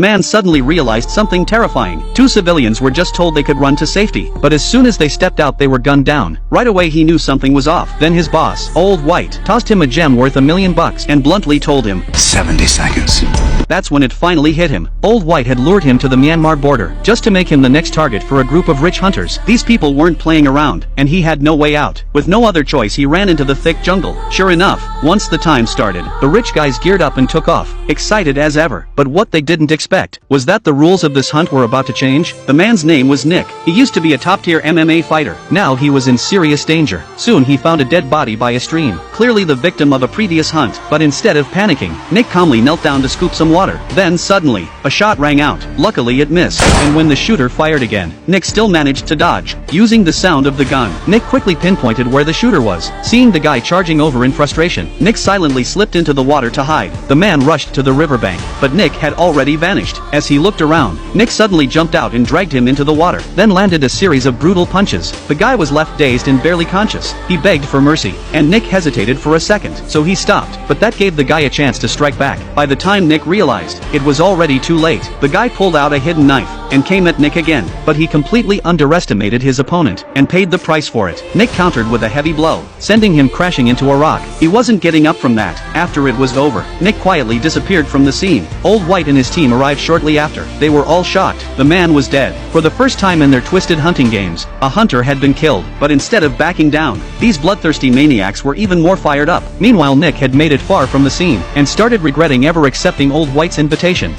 Man suddenly realized something terrifying. Two civilians were just told they could run to safety, but as soon as they stepped out they were gunned down. Right away he knew something was off. Then his boss, Old White, tossed him a gem worth $1 million and bluntly told him, 70 seconds. That's when it finally hit him. Old White had lured him to the Myanmar border, just to make him the next target for a group of rich hunters. These people weren't playing around, and he had no way out. With no other choice he ran into the thick jungle. Sure enough, once the time started, the rich guys geared up and took off, excited as ever. But what they didn't expect was that the rules of this hunt were about to change. The man's name was Nick. He used to be a top-tier MMA fighter. Now he was in serious danger. Soon he found a dead body by a stream, clearly the victim of a previous hunt. But instead of panicking, Nick calmly knelt down to scoop some water. Then suddenly, a shot rang out. Luckily it missed, and when the shooter fired again, Nick still managed to dodge. Using the sound of the gun, Nick quickly pinpointed where the shooter was. Seeing the guy charging over in frustration, Nick silently slipped into the water to hide. The man rushed to the riverbank, but Nick had already vanished. As he looked around, Nick suddenly jumped out and dragged him into the water, then landed a series of brutal punches. The guy was left dazed and barely conscious. He begged for mercy, and Nick hesitated for a second, so he stopped, but that gave the guy a chance to strike back. By the time Nick realized, it was already too late. The guy pulled out a hidden knife and came at Nick again, but he completely underestimated his opponent and paid the price for it. Nick countered with a heavy blow, sending him crashing into a rock. He wasn't getting up from that. After it was over, Nick quietly disappeared from the scene. Old White and his team arrived shortly after. They were all shocked. The man was dead. For the first time in their twisted hunting games, a hunter had been killed. But instead of backing down, these bloodthirsty maniacs were even more fired up. Meanwhile, Nick had made it far from the scene and started regretting ever accepting Old White's invitation.